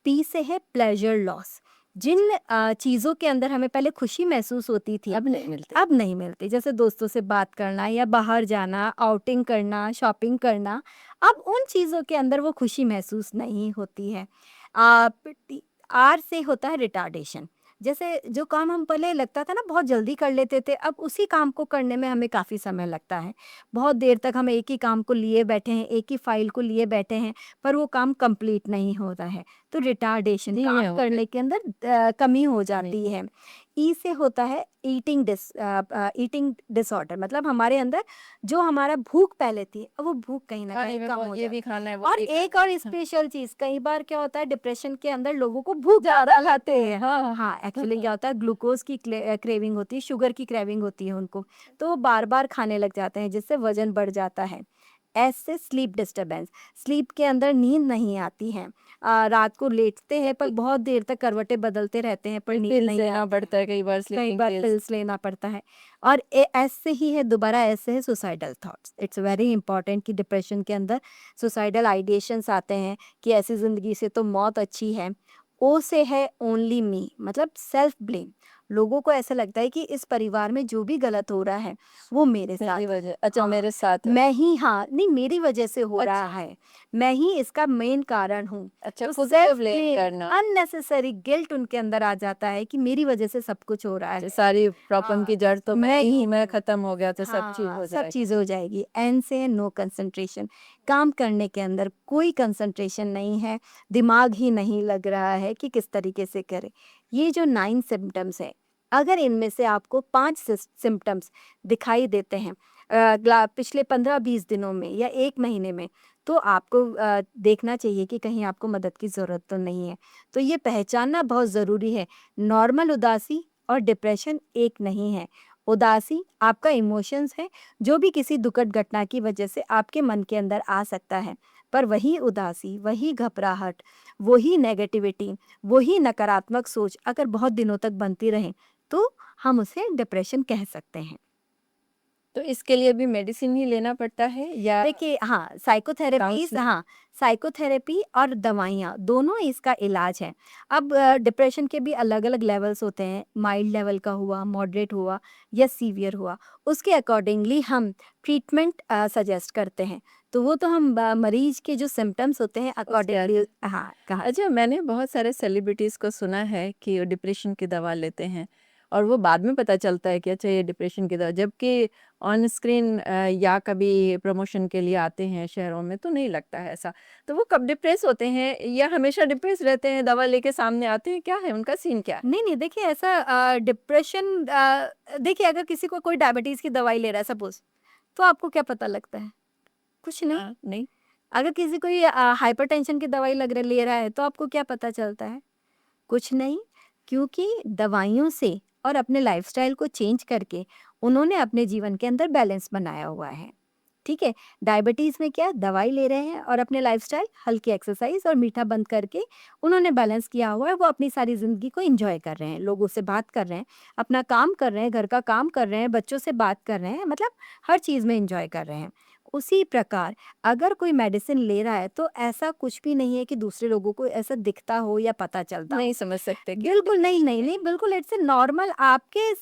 पी से है प्लेजर लॉस जिन चीज़ों के अंदर हमें पहले खुशी महसूस होती थी अब नहीं मिलते। अब नहीं मिलती जैसे दोस्तों से बात करना या बाहर जाना आउटिंग करना शॉपिंग करना अब उन चीज़ों के अंदर वो खुशी महसूस नहीं होती है आर से होता है रिटार्डेशन जैसे जो काम हम पहले लगता था ना बहुत जल्दी कर लेते थे अब उसी काम को करने में हमें काफ़ी समय लगता है बहुत देर तक हम एक ही काम को लिए बैठे हैं एक ही फाइल को लिए बैठे हैं पर वो काम कंप्लीट नहीं होता है तो रिटार्डेशन धीमे काम हो गए। करने के अंदर कमी हो जाती है ई से होता है ईटिंग डिसऑर्डर, मतलब हमारे अंदर जो हमारा भूख पहले थी, अब वो भूख कहीं ना खाने कहीं में कम बहुत हो ये जाती भी खाना है, वो और भी खाना एक और है। स्पेशल चीज, कई बार क्या होता है डिप्रेशन के अंदर लोगों को भूख ज़्यादा ज्यादा खाते लगती है। हैं, हाँ। हाँ, एक्चुअली क्या होता है, ग्लूकोज की क्रेविंग होती है, शुगर की क्रेविंग होती है उनको, तो वो बार बार खाने लग जाते हैं, जिससे वजन बढ़ जाता है। ऐसे स्लीप डिस्टरबेंस, स्लीप के अंदर नींद नहीं आती है, रात को लेटते हैं पर बहुत देर तक करवटें बदलते रहते हैं पर नींद पिल्स नहीं लेना आती पड़ता है, है कई बार, कई स्लीपिंग बार पिल्स। पिल्स लेना पड़ता है। और ऐसे ही है दोबारा, ऐसे है suicidal thoughts. It's very important कि डिप्रेशन के अंदर सुसाइडल आइडिएशंस आते हैं कि ऐसी ज़िंदगी से तो मौत अच्छी है। ओ से है ओनली मी, मतलब सेल्फ ब्लेम। लोगों को ऐसा लगता है कि इस परिवार में जो भी गलत हो रहा है वो मेरे साथ मेरी है। वजह, अच्छा हाँ, मेरे साथ है। मैं ही, हाँ, नहीं, मेरी वजह से हो रहा अच्छा, है, मैं ही इसका मेन कारण हूँ। अच्छा तो खुद पे सेल्फ ब्लेम ब्लेम, करना। अननेसेसरी गिल्ट उनके अंदर आ जाता है कि मेरी वजह से सब कुछ हो रहा अच्छा, है। सारी प्रॉब्लम हाँ, की जड़ तो मैं मैं ही ही हूँ, मैं हूँ। खत्म हो गया तो सब चीज़ हाँ, हो सब जाएगा। चीज़ें हो जाएगी। एन से नो कंसंट्रेशन, काम करने के अंदर कोई कंसंट्रेशन नहीं है, दिमाग ही नहीं लग रहा है कि किस तरीके से करें। ये जो 9 सिम्पटम्स हैं, अगर इनमें से आपको 5 सिम्पटम्स दिखाई देते हैं पिछले 15-20 दिनों में या 1 महीने में, तो आपको देखना चाहिए कि कहीं आपको मदद की ज़रूरत तो नहीं है। तो ये पहचानना बहुत ज़रूरी है, नॉर्मल उदासी और डिप्रेशन एक नहीं है। उदासी आपका इमोशंस है, जो भी किसी दुखद घटना की वजह से आपके मन के अंदर आ सकता है। पर वही उदासी, वही घबराहट, वही नेगेटिविटी, वही नकारात्मक सोच अगर बहुत दिनों तक बनती रहे, तो हम उसे डिप्रेशन कह सकते हैं। तो इसके लिए भी मेडिसिन ही लेना पड़ता है या देखिए, हाँ, साइकोथेरेपीज़, काउंसलिंग? हाँ, साइकोथेरेपी और दवाइयाँ दोनों इसका इलाज है। अब डिप्रेशन के भी अलग-अलग लेवल्स होते हैं, माइल्ड लेवल का हुआ, मॉडरेट हुआ या सीवियर हुआ, उसके अकॉर्डिंगली हम ट्रीटमेंट सजेस्ट करते हैं। तो वो तो हम मरीज़ के जो सिम्पटम्स होते हैं उसके अकॉर्डिंगली, आगे। हाँ, कहा। अच्छा, मैंने बहुत सारे सेलिब्रिटीज़ को सुना है कि वो डिप्रेशन की दवा लेते हैं और वो बाद में पता चलता है कि अच्छा ये डिप्रेशन की दवा, जबकि ऑन स्क्रीन या कभी प्रमोशन के लिए आते हैं शहरों में तो नहीं लगता है ऐसा। तो वो कब डिप्रेस होते हैं या हमेशा डिप्रेस रहते हैं, दवा लेके सामने आते हैं, क्या है उनका सीन क्या है? नहीं, नहीं, देखिए ऐसा डिप्रेशन, देखिए अगर किसी को कोई डायबिटीज़ की दवाई ले रहा है सपोज़, तो आपको क्या पता लगता है? कुछ नहीं। हाँ, नहीं? अगर किसी को ये हाइपरटेंशन की दवाई ले रहा है, तो आपको क्या पता चलता है? कुछ नहीं, क्योंकि दवाइयों से और अपने लाइफ़स्टाइल को चेंज करके उन्होंने अपने जीवन के अंदर बैलेंस बनाया हुआ है। ठीक है? डायबिटीज़ में क्या, दवाई ले रहे हैं और अपने लाइफ़स्टाइल, हल्की एक्सरसाइज़ और मीठा बंद करके उन्होंने बैलेंस किया हुआ है। वो अपनी सारी ज़िंदगी को एन्जॉय कर रहे हैं, लोगों से बात कर रहे हैं, अपना काम कर रहे हैं, घर का काम कर रहे हैं, बच्चों से बात कर रहे हैं, मतलब हर चीज़ में एन्जॉय कर रहे हैं। उसी प्रकार अगर कोई मेडिसिन ले रहा है, तो ऐसा कुछ भी नहीं है कि दूसरे लोगों को ऐसा दिखता हो या पता चलता नहीं हो। समझ सकते कि बिल्कुल नहीं, डिप्रेशन नहीं, है। नहीं, बिल्कुल इट्स अ नॉर्मल, आपके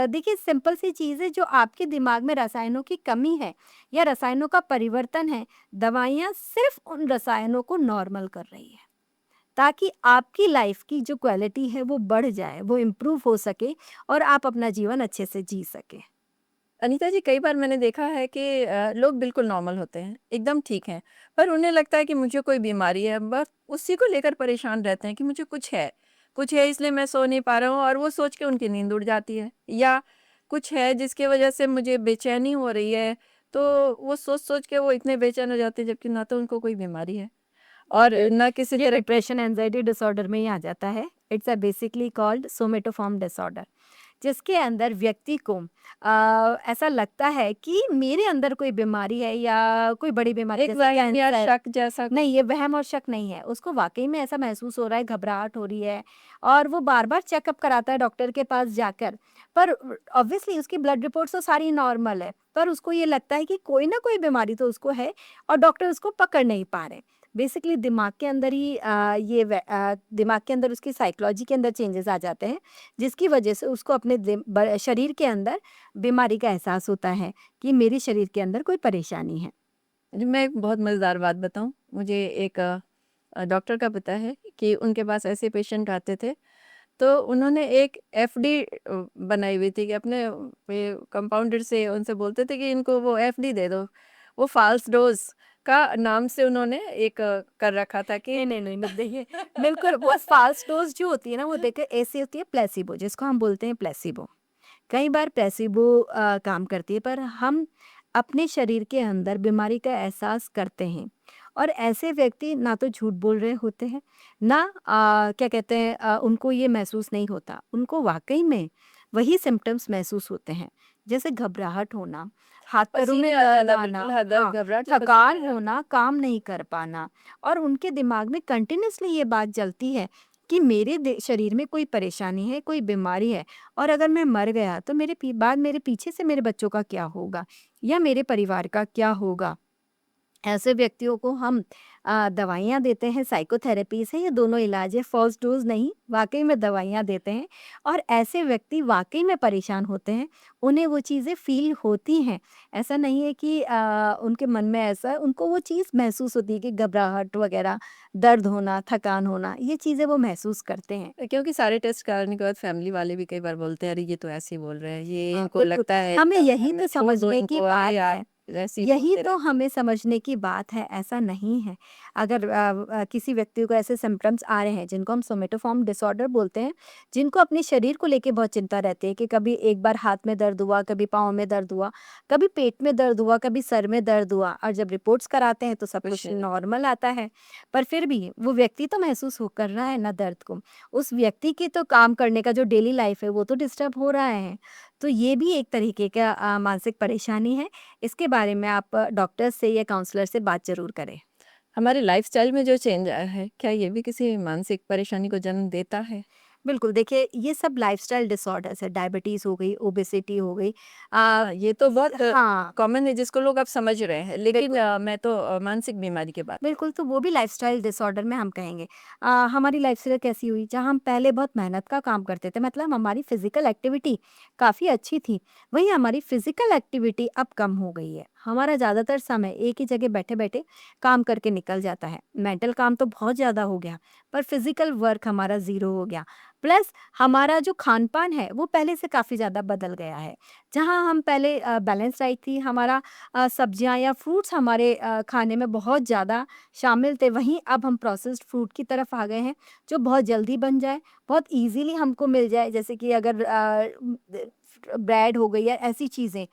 देखिए सिंपल सी चीज़ है, जो आपके दिमाग में रसायनों की कमी है या रसायनों का परिवर्तन है, दवाइयाँ सिर्फ़ उन रसायनों को नॉर्मल कर रही है, ताकि आपकी लाइफ़ की जो क्वालिटी है वो बढ़ जाए, वो इम्प्रूव हो सके और आप अपना जीवन अच्छे से जी सकें। अनीता जी, कई बार मैंने देखा है कि लोग बिल्कुल नॉर्मल होते हैं, एकदम ठीक हैं, पर उन्हें लगता है कि मुझे कोई बीमारी है, बस उसी को लेकर परेशान रहते हैं कि मुझे कुछ है इसलिए मैं सो नहीं पा रहा हूँ और वो सोच के उनकी नींद उड़ जाती है, या कुछ है जिसकी वजह से मुझे बेचैनी हो रही है, तो वो सोच-सोच के वो इतने बेचैन हो जाते हैं, जबकि ना तो उनको कोई बीमारी है और ना किसी ये तरह। डिप्रेशन एंजाइटी डिसऑर्डर में ही आ जाता है। It's a basically called somatoform disorder, जिसके अंदर व्यक्ति को ऐसा लगता है कि मेरे अंदर कोई बीमारी है या कोई बड़ी बीमारी एक जैसे वहम या कैंसर। शक जैसा। नहीं, ये वहम और शक नहीं है, उसको वाकई में ऐसा महसूस हो रहा है, घबराहट हो रही है और वो बार बार चेकअप कराता है डॉक्टर के पास जाकर। पर ऑब्वियसली उसकी ब्लड रिपोर्ट्स तो सारी नॉर्मल है, पर उसको ये लगता है कि कोई ना कोई बीमारी तो उसको है और डॉक्टर उसको पकड़ नहीं पा रहे। बेसिकली दिमाग के अंदर ही दिमाग के अंदर उसकी साइकोलॉजी के अंदर चेंजेस आ जाते हैं, जिसकी वजह से उसको अपने शरीर के अंदर बीमारी का एहसास होता है कि मेरे शरीर के अंदर कोई परेशानी है। जी, मैं एक बहुत मज़ेदार बात बताऊँ। मुझे एक डॉक्टर का पता है कि उनके पास ऐसे पेशेंट आते थे, तो उन्होंने एक एफडी बनाई हुई थी कि अपने पे कंपाउंडर से उनसे बोलते थे कि इनको वो एफडी दे दो, वो फ़ाल्स डोज़। का नाम से उन्होंने एक कर रखा था कि नहीं, देखिए बिल्कुल वो फ़ास्ट डोज़ जो होती है ना, वो देखिए ऐसी होती है प्लेसिबो, जिसको हम बोलते हैं प्लेसिबो। कई बार प्लेसिबो काम करती है, पर हम अपने शरीर के अंदर बीमारी का एहसास करते हैं, और ऐसे व्यक्ति ना तो झूठ बोल रहे होते हैं, ना क्या कहते हैं, उनको ये महसूस नहीं होता, उनको वाकई में वही सिम्टम्स महसूस होते हैं, जैसे घबराहट होना, हाथ पैरों में पसीने आ दर्द जाना, आना, बिल्कुल हदर हाँ, घबराहट से थकान पसीने होना, काम नहीं कर पाना, और उनके दिमाग में कंटिन्यूअसली ये बात चलती है कि मेरे शरीर में कोई परेशानी है, कोई बीमारी है, और अगर मैं मर गया तो मेरे पीछे से मेरे बच्चों का क्या होगा, या मेरे परिवार का क्या होगा। ऐसे व्यक्तियों को हम दवाइयाँ देते हैं, साइकोथेरेपीज़ है, ये दोनों इलाज है, फर्स्ट डोज़ नहीं, वाक़ई में दवाइयाँ देते हैं, और ऐसे व्यक्ति वाक़ई में परेशान होते हैं, उन्हें वो चीज़ें फ़ील होती हैं। ऐसा नहीं है कि उनके मन में ऐसा, उनको वो चीज़ महसूस होती है कि घबराहट वग़ैरह, दर्द होना, थकान होना, ये चीज़ें वो महसूस करते हैं। क्योंकि सारे टेस्ट कराने के बाद फैमिली वाले भी कई बार बोलते हैं, अरे ये तो ऐसे ही बोल रहे हैं, ये इनको बिल्कुल, लगता है हमें यही मैं तो छोड़ दो समझने की इनको, अरे बात यार है। ऐसे ही यही बोलते तो रहते हमें समझने की बात है, ऐसा नहीं है। अगर किसी व्यक्ति को ऐसे सिम्पटम्स आ रहे हैं, जिनको हम सोमेटोफॉर्म डिसऑर्डर बोलते हैं, जिनको अपने शरीर को लेके बहुत चिंता रहती है कि कभी एक बार हाथ में दर्द हुआ, कभी पाँव में दर्द हुआ, कभी पेट में दर्द हुआ, कभी सर में दर्द हुआ, और जब रिपोर्ट्स कराते हैं तो सब कुछ कुछ नॉर्मल आता है। पर फिर भी वो व्यक्ति तो महसूस हो कर रहा है ना दर्द को। उस व्यक्ति की तो काम करने का जो डेली लाइफ है, वो तो डिस्टर्ब हो रहा है। तो ये भी एक तरीके का मानसिक परेशानी है। इसके बारे में आप डॉक्टर से या काउंसलर से बात ज़रूर करें। हमारे लाइफस्टाइल में जो चेंज आया है, क्या ये भी किसी मानसिक परेशानी को जन्म देता है? बिल्कुल, देखिए ये सब लाइफ़स्टाइल डिसऑर्डर्स है, डायबिटीज़ हो गई, ओबेसिटी हो गई। ये तो बहुत हाँ, कॉमन है जिसको लोग अब समझ रहे हैं, लेकिन बिल्कुल। मैं तो मानसिक बीमारी की बात कर बिल्कुल, तो वो भी लाइफ़स्टाइल डिसऑर्डर में हम कहेंगे। हमारी लाइफ़स्टाइल कैसी हुई, जहाँ हम पहले बहुत मेहनत का काम करते थे, मतलब हमारी फ़िज़िकल एक्टिविटी काफ़ी अच्छी थी, वहीं हमारी फ़िज़िकल एक्टिविटी अब कम हो गई है। हमारा ज़्यादातर समय एक ही जगह बैठे-बैठे काम करके निकल जाता है। मेंटल काम तो बहुत ज़्यादा हो गया, पर फ़िज़िकल वर्क हमारा ज़ीरो हो गया। प्लस हमारा जो खान-पान है, वो पहले से काफ़ी ज़्यादा बदल गया है। जहाँ हम पहले बैलेंस डाइट थी, हमारा सब्जियाँ या फ्रूट्स हमारे खाने में बहुत ज़्यादा शामिल थे, वहीं अब हम प्रोसेस्ड फूड की तरफ आ गए हैं, जो बहुत जल्दी बन जाए, बहुत ईज़िली हमको मिल जाए, जैसे कि अगर ब्रेड हो गई या ऐसी चीज़ें।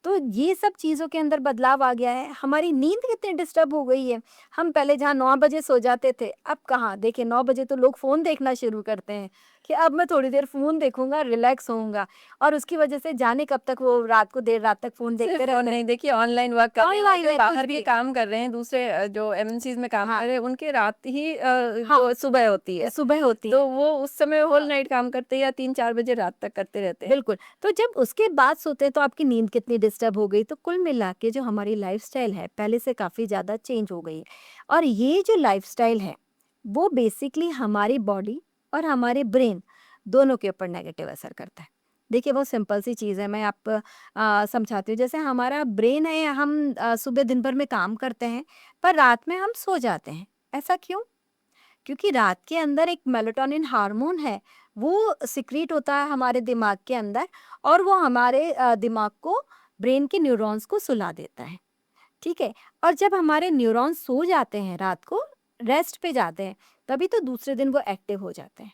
तो ये सब चीज़ों के अंदर बदलाव आ गया है। हमारी नींद कितनी डिस्टर्ब हो गई है। हम पहले जहाँ 9 बजे सो जाते थे, अब कहाँ? देखिए 9 बजे तो लोग फ़ोन देखना शुरू करते हैं कि अब मैं थोड़ी देर फ़ोन देखूँगा, रिलैक्स होऊँगा, और उसकी वजह से जाने कब तक वो रात को देर रात तक फ़ोन देखते सिर्फ रहते हैं। नहीं, देखिए ऑनलाइन वर्क कर रहे हैं और ऑनलाइन जो है कुछ बाहर भी भी। काम कर रहे हैं, दूसरे जो एमएनसीज़ में काम कर हाँ, रहे हैं, उनके रात ही हाँ, जो सुबह होती है। सुबह होती तो है। वो उस समय होल हाँ। नाइट काम करते हैं या 3-4 बजे रात तक करते रहते हैं। बिल्कुल, तो जब उसके बाद सोते हैं तो आपकी नींद कितनी डिस्टर्ब हो गई, तो कुल मिला के जो हमारी लाइफ़स्टाइल है, पहले से काफ़ी ज़्यादा चेंज हो गई है। और ये जो लाइफ़स्टाइल है, वो बेसिकली हमारी बॉडी और हमारे ब्रेन दोनों के ऊपर नेगेटिव असर करता है। देखिए बहुत सिंपल सी चीज़ है, मैं आपको समझाती हूँ। जैसे हमारा ब्रेन है, हम सुबह दिन भर में काम करते हैं, पर रात में हम सो जाते हैं। ऐसा क्यों? क्योंकि रात के अंदर एक मेलाटोनिन हार्मोन है, वो सिक्रीट होता है हमारे दिमाग के अंदर, और वो हमारे दिमाग को, ब्रेन के न्यूरॉन्स को सुला देता है, ठीक है? और जब हमारे न्यूरॉन्स सो जाते हैं रात को, रेस्ट पे जाते हैं, तभी तो दूसरे दिन वो एक्टिव हो जाते हैं,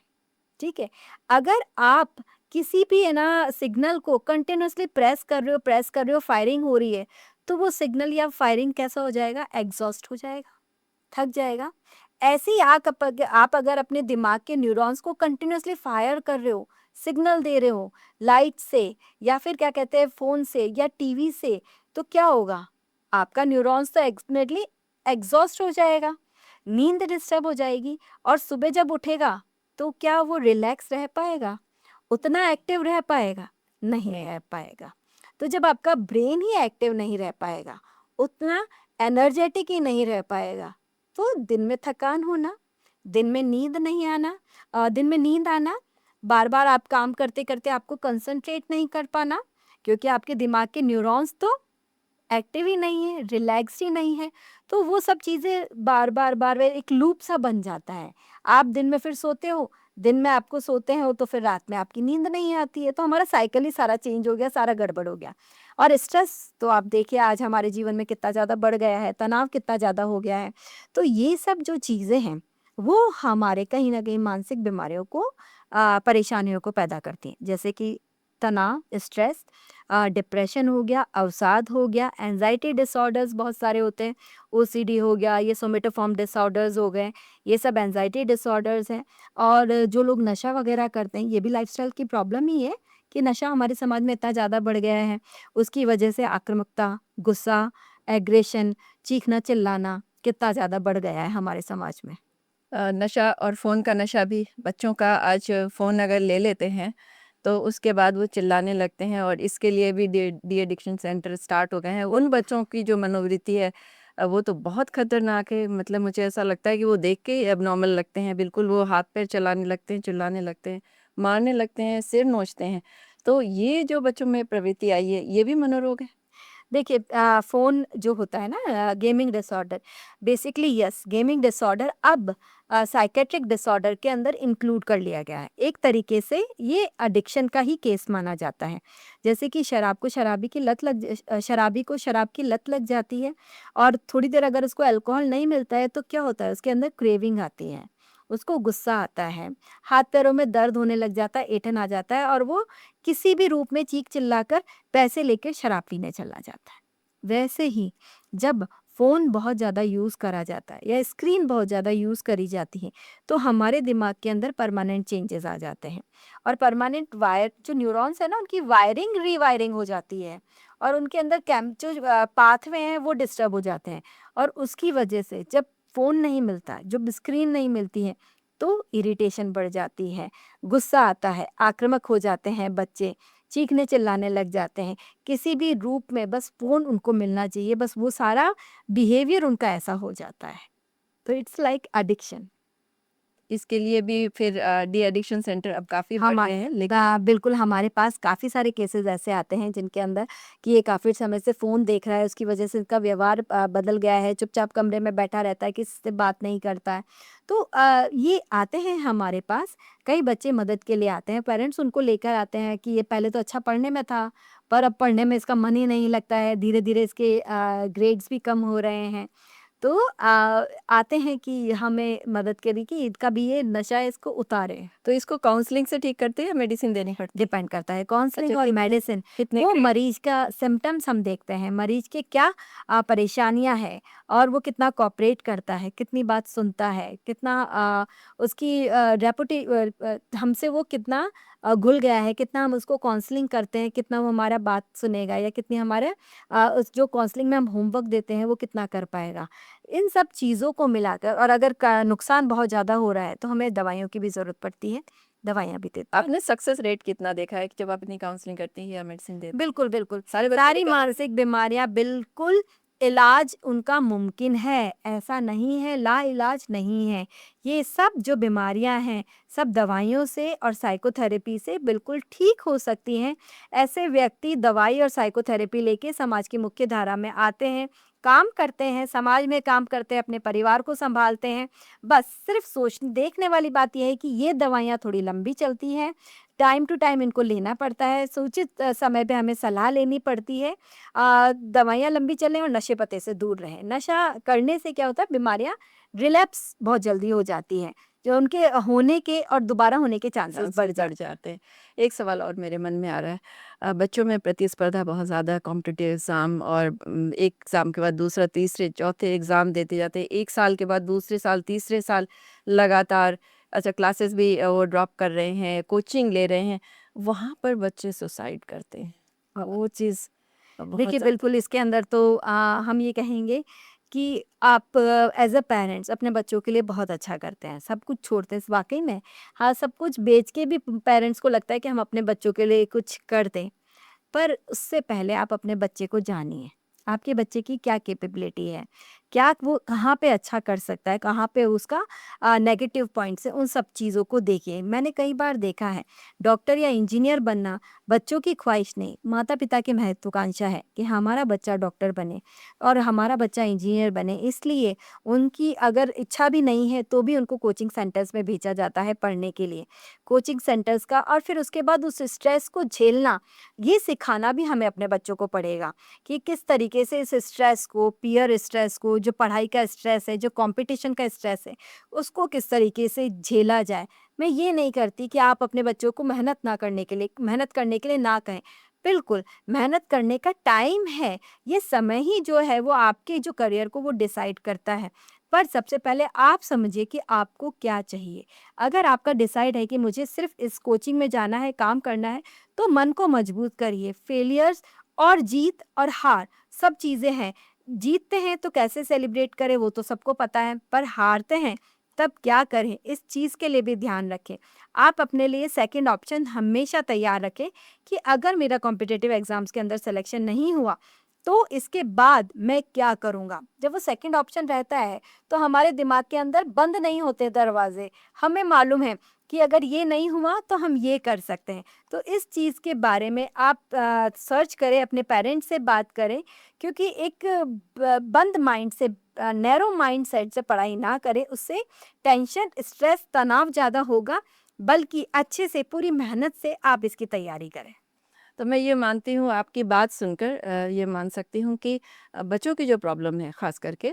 ठीक है? अगर आप किसी भी है ना सिग्नल को कंटिन्यूअसली प्रेस कर रहे हो, फायरिंग हो रही है, तो वो सिग्नल या फायरिंग कैसा हो जाएगा? एग्ज़ॉस्ट हो जाएगा, थक जाएगा। ऐसे ही आप अगर अपने दिमाग के न्यूरॉन्स को कंटिन्यूअसली फायर कर रहे हो, सिग्नल दे रहे हो, लाइट से या फिर क्या कहते हैं फ़ोन से या टीवी से, तो क्या होगा? आपका न्यूरॉन्स तो डेफ़िनेटली एग्ज़ॉस्ट हो जाएगा, नींद डिस्टर्ब हो जाएगी, और सुबह जब उठेगा, तो क्या वो रिलैक्स रह पाएगा? उतना एक्टिव रह पाएगा? नहीं रह पाएगा। तो जब आपका ब्रेन ही एक्टिव नहीं रह पाएगा, उतना एनर्जेटिक ही नहीं रह पाएगा, तो दिन में थकान होना, दिन में नींद नहीं आना, दिन में नींद आना, बार-बार आप काम करते-करते आपको कंसंट्रेट नहीं कर पाना, क्योंकि आपके दिमाग के न्यूरॉन्स तो एक्टिव ही नहीं है, रिलैक्स्ड ही नहीं है, तो वो सब चीज़ें बार-बार एक लूप सा बन जाता है। आप दिन में फिर सोते हो, दिन में आपको सोते हो तो फिर रात में आपकी नींद नहीं आती है, तो हमारा साइकिल ही सारा चेंज हो गया, सारा गड़बड़ हो गया। और स्ट्रेस तो आप देखिए आज हमारे जीवन में कितना ज़्यादा बढ़ गया है, तनाव कितना ज़्यादा हो गया है। तो ये सब जो चीज़ें हैं, वो हमारे कहीं न कहीं मानसिक बीमारियों को परेशानियों को पैदा करती हैं। जैसे कि तनाव, स्ट्रेस, डिप्रेशन हो गया, अवसाद हो गया, एंग्ज़ायटी डिसऑर्डर्स बहुत सारे होते हैं, ओसीडी हो गया, ये सोमेटोफॉर्म डिसऑर्डर्स हो गए, ये सब एंग्ज़ायटी डिसऑर्डर्स हैं। और जो लोग नशा वग़ैरह करते हैं, ये भी लाइफ़स्टाइल की प्रॉब्लम ही है कि नशा हमारे समाज में इतना ज़्यादा बढ़ गया है। उसकी वजह से आक्रामकता, गुस्सा, एग्रेशन, चीखना-चिल्लाना कितना ज़्यादा बढ़ गया है हमारे समाज में। नशा और फ़ोन का नशा भी बच्चों का आज फ़ोन अगर ले लेते हैं तो उसके बाद वो चिल्लाने लगते हैं और इसके लिए भी डी एडिक्शन सेंटर स्टार्ट हो गए हैं। उन बच्चों की जो मनोवृत्ति है वो तो बहुत खतरनाक है। मतलब मुझे ऐसा लगता है कि वो देख के ही एबनॉर्मल लगते हैं। बिल्कुल वो हाथ-पैर चलाने लगते हैं, चिल्लाने लगते हैं, मारने लगते हैं, सिर नोचते हैं। तो ये जो बच्चों में प्रवृत्ति आई है, ये भी मनोरोग है? देखिए फ़ोन जो होता है ना gaming disorder basically yes gaming disorder अब साइकेट्रिक डिसऑर्डर के अंदर इंक्लूड कर लिया गया है। एक तरीके से ये एडिक्शन का ही केस माना जाता है। जैसे कि शराबी को शराब की लत लग जाती है और थोड़ी देर अगर उसको अल्कोहल नहीं मिलता है तो क्या होता है उसके अंदर क्रेविंग आती है। उसको गुस्सा आता है, हाथ-पैरों में दर्द होने लग जाता है, ऐंठन आ जाता है और वो किसी भी रूप में चीख-चिल्लाकर पैसे लेके शराब पीने चला जाता है। वैसे ही जब फ़ोन बहुत ज़्यादा यूज़ करा जाता है या स्क्रीन बहुत ज़्यादा यूज़ करी जाती है, तो हमारे दिमाग के अंदर परमानेंट चेंजेज़ आ जाते हैं और परमानेंट वायर जो न्यूरॉन्स है ना उनकी वायरिंग रीवायरिंग हो जाती है और उनके अंदर जो पाथवे हैं वो डिस्टर्ब हो जाते हैं और उसकी वजह से जब फ़ोन नहीं मिलता है, जब स्क्रीन नहीं मिलती है, तो इरिटेशन बढ़ जाती है, गुस्सा आता है, आक्रामक हो जाते हैं बच्चे, चीखने-चिल्लाने लग जाते हैं। किसी भी रूप में बस फ़ोन उनको मिलना चाहिए, बस वो सारा बिहेवियर उनका ऐसा हो जाता है। तो इट्स लाइक एडिक्शन। इसके लिए भी फिर डी एडिक्शन सेंटर अब काफ़ी बढ़ हमा गए हैं लेकिन बिल्कुल हमारे पास काफ़ी सारे केसेस ऐसे आते हैं जिनके अंदर कि ये काफ़ी समय से फ़ोन देख रहा है, उसकी वजह से इसका व्यवहार बदल गया है, चुपचाप कमरे में बैठा रहता है, किसी से बात नहीं करता है। तो ये आते हैं हमारे पास, कई बच्चे मदद के लिए आते हैं, पेरेंट्स उनको लेकर आते हैं कि ये पहले तो अच्छा पढ़ने में था, पर अब पढ़ने में इसका मन ही नहीं लगता है, धीरे-धीरे इसके ग्रेड्स भी कम हो रहे हैं। तो आते हैं कि हमें मदद करें कि इनका भी ये नशा है इसको उतारें। तो इसको काउंसलिंग से ठीक करते हैं या मेडिसिन देनी पड़ती है? डिपेंड करता है काउंसलिंग अच्छा और कितने मेडिसिन कितने वो ग्रेड मरीज का सिम्टम्स हम देखते हैं मरीज के क्या परेशानियां हैं और वो कितना कोऑपरेट करता है कितनी बात सुनता है कितना उसकी रेपुटे हमसे वो कितना घुल गया है कितना हम उसको काउंसलिंग करते हैं कितना वो हमारा बात सुनेगा या कितनी हमारे उस जो काउंसलिंग में हम होमवर्क देते हैं वो कितना कर पाएगा इन सब चीज़ों को मिलाकर और अगर नुकसान बहुत ज़्यादा हो रहा है तो हमें दवाइयों की भी ज़रूरत पड़ती है दवाइयाँ भी देते हैं। आपने सक्सेस रेट कितना देखा है कि जब आप इतनी काउंसलिंग करती हैं या मेडिसिन देती हैं? बिल्कुल, बिल्कुल। सारे बच्चे सारी निकाल मानसिक बीमारियाँ बिल्कुल इलाज उनका मुमकिन है, ऐसा नहीं है लाइलाज नहीं है। ये सब जो बीमारियाँ हैं, सब दवाइयों से और साइकोथेरेपी से बिल्कुल ठीक हो सकती हैं। ऐसे व्यक्ति दवाई और साइकोथेरेपी लेके समाज की मुख्य धारा में आते हैं, काम करते हैं, समाज में काम करते हैं, अपने परिवार को सँभालते हैं। बस सिर्फ़ देखने वाली बात ये है कि ये दवाइयाँ थोड़ी लंबी चलती हैं, टाइम टू टाइम इनको लेना पड़ता है, सूचित समय पे हमें सलाह लेनी पड़ती है। दवाइयाँ लंबी चलें और नशे-पते से दूर रहें। नशा करने से क्या होता है बीमारियाँ रिलैप्स बहुत जल्दी हो जाती हैं, जो उनके होने के और दोबारा होने के चांसेस बढ़ चांसेस बढ़ जाते हैं। जाते हैं। एक सवाल और मेरे मन में आ रहा है बच्चों में प्रतिस्पर्धा बहुत ज़्यादा कॉम्पिटिटिव एग्ज़ाम और एक एग्ज़ाम के बाद दूसरा, तीसरे, चौथे एग्ज़ाम देते जाते हैं। 1 साल के बाद दूसरे साल, तीसरे साल लगातार अच्छा क्लासेस भी वो ड्रॉप कर रहे हैं, कोचिंग ले रहे हैं। वहाँ पर बच्चे सुसाइड करते हैं। वो चीज़ बहुत देखिए, ज़्यादा बिल्कुल इसके अंदर तो हम ये कहेंगे कि आप एज़ अ पेरेंट्स अपने बच्चों के लिए बहुत अच्छा करते हैं, सब कुछ छोड़ते हैं वाक़ई में। हाँ, सब कुछ बेच के भी पेरेंट्स को लगता है कि हम अपने बच्चों के लिए कुछ कर दें। पर उससे पहले आप अपने बच्चे को जानिए, आपके बच्चे की क्या कैपेबिलिटी है, क्या वो कहाँ पे अच्छा कर सकता है, कहाँ पे उसका नेगेटिव पॉइंट्स है, उन सब चीज़ों को देखिए। मैंने कई बार देखा है, डॉक्टर या इंजीनियर बनना बच्चों की ख्वाहिश नहीं, माता-पिता की महत्वाकांक्षा है कि हमारा बच्चा डॉक्टर बने और हमारा बच्चा इंजीनियर बने। इसलिए उनकी अगर इच्छा भी नहीं है, तो भी उनको कोचिंग सेंटर्स में भेजा जाता है पढ़ने के लिए। कोचिंग सेंटर्स का और फिर उसके बाद उस स्ट्रेस को झेलना, ये सिखाना भी हमें अपने बच्चों को पड़ेगा कि किस तरीके से इस स्ट्रेस को, पीयर स्ट्रेस को, जो पढ़ाई का स्ट्रेस है, जो कंपटीशन का स्ट्रेस है, उसको किस तरीके से झेला जाए। मैं ये नहीं करती कि आप अपने बच्चों को मेहनत करने के लिए ना कहें। बिल्कुल, मेहनत करने का टाइम है, ये समय ही जो है वो आपके जो करियर को वो डिसाइड करता है। पर सबसे पहले आप समझिए कि आपको क्या चाहिए। अगर आपका डिसाइड है कि मुझे सिर्फ़ इस कोचिंग में जाना है, काम करना है, तो मन को मजबूत करिए। फेलियर्स और जीत और हार सब चीज़ें हैं। जीतते हैं तो कैसे सेलिब्रेट करें वो तो सबको पता है, पर हारते हैं तब क्या करें, इस चीज़ के लिए भी ध्यान रखें। आप अपने लिए सेकंड ऑप्शन हमेशा तैयार रखें कि अगर मेरा कॉम्पिटिटिव एग्ज़ाम्स के अंदर सिलेक्शन नहीं हुआ, तो इसके बाद मैं क्या करूँगा? जब वो सेकंड ऑप्शन रहता है, तो हमारे दिमाग के अंदर बंद नहीं होते दरवाज़े। हमें मालूम है कि अगर ये नहीं हुआ तो हम ये कर सकते हैं। तो इस चीज़ के बारे में आप सर्च करें, अपने पेरेंट्स से बात करें, क्योंकि एक बंद माइंड से, नैरो माइंडसेट से पढ़ाई ना करें, उससे टेंशन, स्ट्रेस, तनाव ज़्यादा होगा, बल्कि अच्छे से पूरी मेहनत से आप इसकी तैयारी करें। तो मैं ये मानती हूँ, आपकी बात सुनकर ये मान सकती हूँ कि बच्चों की जो प्रॉब्लम है ख़ास करके,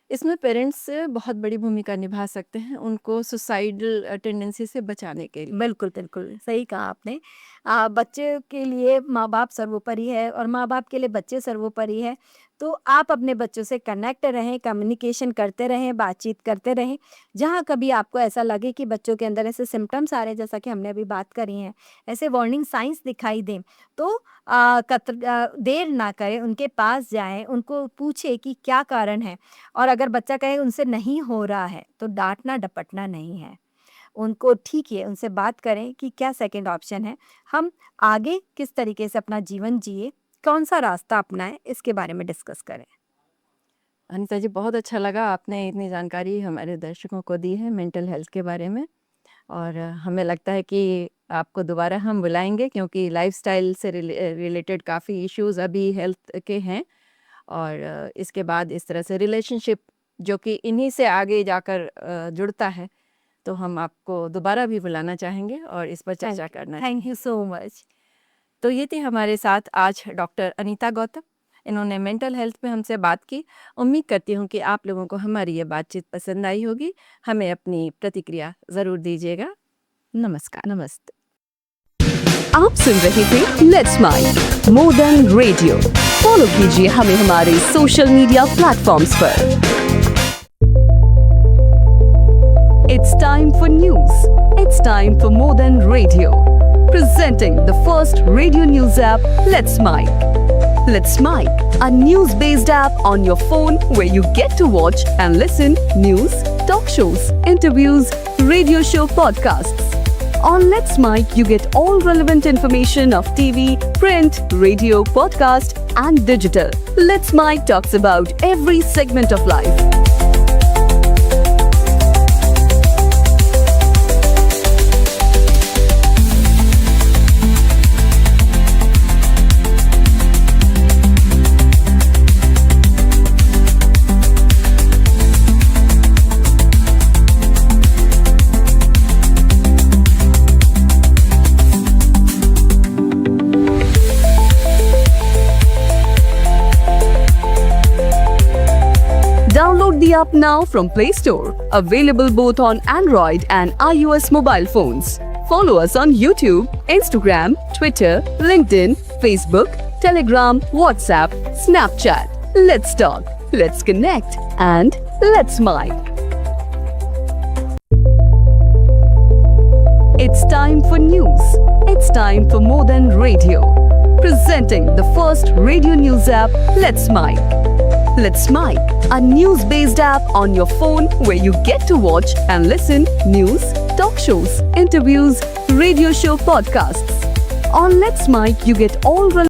इसमें पेरेंट्स बहुत बड़ी भूमिका निभा सकते हैं उनको सुसाइडल टेंडेंसी से बचाने के लिए। बिल्कुल, बिल्कुल, सही कहा आपने। बच्चे के लिए माँ-बाप सर्वोपरि है और माँ-बाप के लिए बच्चे सर्वोपरि है। तो आप अपने बच्चों से कनेक्ट रहें, कम्युनिकेशन करते रहें, बातचीत करते रहें। जहाँ कभी आपको ऐसा लगे कि बच्चों के अंदर ऐसे सिम्पटम्स आ रहे हैं, जैसा कि हमने अभी बात करी हैं, ऐसे वार्निंग साइंस दिखाई दें, तो देर ना करें, उनके पास जाएँ, उनको पूछें कि क्या कारण है, और अगर बच्चा कहे उनसे नहीं हो रहा है, तो डाँटना-डपटना नहीं है। उनको ठीक है, उनसे बात करें कि क्या सेकंड ऑप्शन है, हम आगे किस तरीके से अपना जीवन जिए, कौन-सा रास्ता अपनाएँ, इसके बारे में डिस्कस करें। अनीता जी, बहुत अच्छा लगा, आपने इतनी जानकारी हमारे दर्शकों को दी है मेंटल हेल्थ के बारे में, और हमें लगता है कि आपको दोबारा हम बुलाएँगे, क्योंकि लाइफ़स्टाइल से रिलेटेड काफ़ी इश्यूज़ अभी हेल्थ के हैं, और इसके बाद इस तरह से रिलेशनशिप जो कि इन्हीं से आगे जाकर जुड़ता है, तो हम आपको दोबारा भी बुलाना चाहेंगे और इस पर चर्चा करना। Thank you so much. तो ये थी हमारे साथ आज डॉक्टर अनीता गौतम। इन्होंने मेंटल हेल्थ पे हमसे बात की। उम्मीद करती हूँ कि आप लोगों को हमारी ये बातचीत पसंद आई होगी। हमें अपनी प्रतिक्रिया ज़रूर दीजिएगा। नमस्कार। नमस्ते। आप सुन रहे थे let's mind more than radio. Follow कीजिए हमें हमारे सोशल मीडिया प्लेटफॉर्म्स पर। It's time for news. It's time for more than radio. Presenting the first radio news app, Let's Mic. Let's Mic, a news-based app on your phone where you get to watch and listen news, talk shows, interviews, radio show podcasts. On Let's Mic, you get all relevant information of TV, print, radio, podcast, and digital. Let's Mic talks about every segment of life. Download the app now from Play Store. Available both on Android and iOS mobile phones. Follow us on YouTube, Instagram, Twitter, LinkedIn, Facebook, Telegram, WhatsApp, Snapchat. Let's talk, let's connect, and let's mic. It's time for news. It's time for more than radio. Presenting the first radio news app, Let's Mic. Let's Mic, a news-based app on your phone where you get to watch and listen news, talk shows, interviews, radio show podcasts. On Let's Mic, you get all relevant